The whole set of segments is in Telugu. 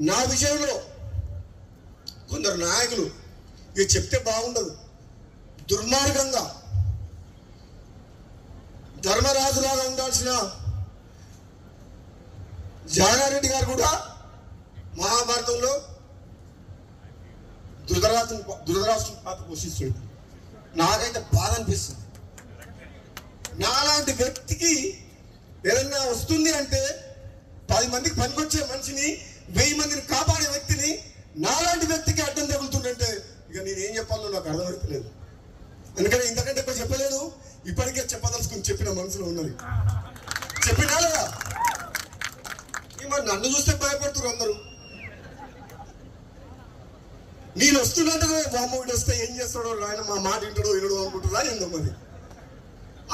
నా విషయంలో కొందరు నాయకులు ఇది చెప్తే బాగుండదు, దుర్మార్గంగా ధర్మరాజులాగా ఉండాల్సిన జానారెడ్డి గారు కూడా మహాభారతంలో ధృతరాష్ట్రం పాత్ర పోషిస్తాడు. నాకైతే బాధ అనిపిస్తుంది. నాలాంటి వ్యక్తికి ఏదన్నా వస్తుంది అంటే 10 మందికి పనికొచ్చే మనిషిని 1000 మందిని కాపాడే వ్యక్తిని నాలాంటి వ్యక్తికి అడ్డం తగులుతుందంటే ఇక నేనేం చెప్పాలో నాకు అర్థమవుతలేదు. ఎందుకంటే ఇంతకంటే ఎక్కువ చెప్పలేదు, ఇప్పటికే చెప్పదలుచుకుని చెప్పిన మనసులో ఉన్నది చెప్పినా లేదా. మరి నన్ను చూస్తే భయపడుతున్నారు అందరూ. నేను వస్తున్నట్టుగా బామ్మడి వస్తే ఏం చేస్తాడో ఆయన మా మాట వింటాడో వినడో అనుకుంటున్నా ఏందో. మరి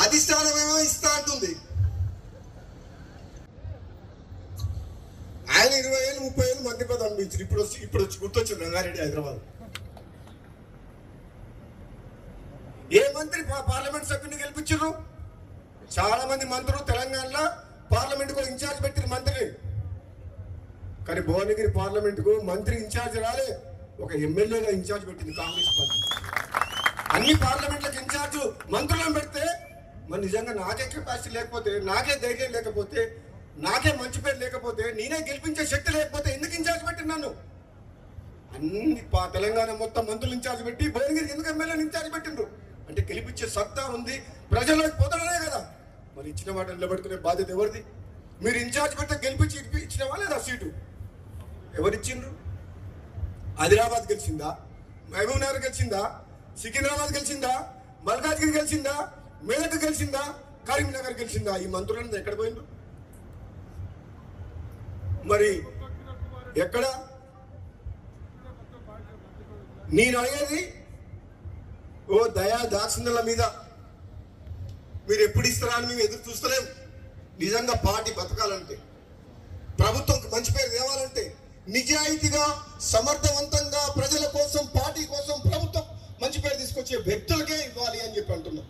అధిష్టానమేమో ఇస్తా అంటుంది. ఆయన 20 ఏళ్ళు 30 ఏళ్ళు మంత్రి పదవి అనిపించారు. ఇప్పుడు వచ్చి గుర్తొచ్చింది రంగారెడ్డి హైదరాబాద్. ఏ మంత్రి పార్లమెంట్ సభ్యుని గెలిపించారు? చాలా మంది మంత్రులు తెలంగాణలో పార్లమెంట్ కు ఇన్ఛార్జ్ పెట్టిన మంత్రి. కానీ భువనగిరి పార్లమెంట్ కు మంత్రి ఇన్ఛార్జ్ రాలే, ఒక ఎమ్మెల్యేగా ఇన్ఛార్జ్ పెట్టింది కాంగ్రెస్ పార్టీ. అన్ని పార్లమెంట్లకు ఇన్ఛార్జ్ మంత్రులను పెడితే మరి నిజంగా నాకే కెపాసిటీ లేకపోతే, నాకే ధైర్యం లేకపోతే, నాకే మంచి పేరు లేకపోతే, నేనే గెలిపించే శక్తి లేకపోతే ఎందుకు ఇన్ఛార్జ్ పెట్టినాను? అన్ని తెలంగాణ మొత్తం మంత్రులు ఇన్ఛార్జ్ పెట్టి భువనగిరికి ఎందుకు ఎమ్మెల్యేని ఇన్ఛార్జ్ పెట్టిండ్రు? అంటే గెలిపించే సత్తా ఉంది, ప్రజల్లోకి పోతాడనే కదా. మరి ఇచ్చిన మాట నిలబెట్టుకునే బాధ్యత ఎవరిది? మీరు ఇన్ఛార్జ్ పెడితే గెలిపించి ఇచ్చినవా లేదా సీటు? ఎవరిచ్చిండ్రు? ఆదిలాబాద్ గెలిచిందా? మహబూబ్ నగర్ గెలిచిందా? సికింద్రాబాద్ గెలిచిందా? మల్కాజ్గిరి గెలిచిందా? మేదక్ గెలిచిందా? కరీంనగర్ గెలిచిందా? ఈ మంత్రులను ఎక్కడ పోయిండ్రు? మరి ఎక్కడ? నేను అడిగేది ఓ దయా దాక్షిణ్యాల మీద మీరు ఎప్పుడు ఇస్తారా అని మేము ఎదురు చూస్తలేం. నిజంగా పార్టీ బతకాలంటే, ప్రభుత్వం మంచి పేరు తేవాలంటే, నిజాయితీగా సమర్థవంతంగా ప్రజల కోసం, పార్టీ కోసం, ప్రభుత్వం మంచి పేరు తీసుకొచ్చే వ్యక్తులకే ఇవ్వాలి అని చెప్పి అంటున్నాం.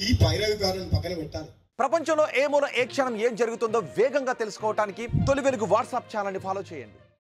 ఈ పైరవికారాన్ని పక్కన పెట్టాలి. ప్రపంచంలో ఏ మూల ఏ క్షణం ఏం జరుగుతుందో వేగంగా తెలుసుకోవడానికి తొలి వెలుగు వాట్సాప్ ఛానల్ని ఫాలో చేయండి.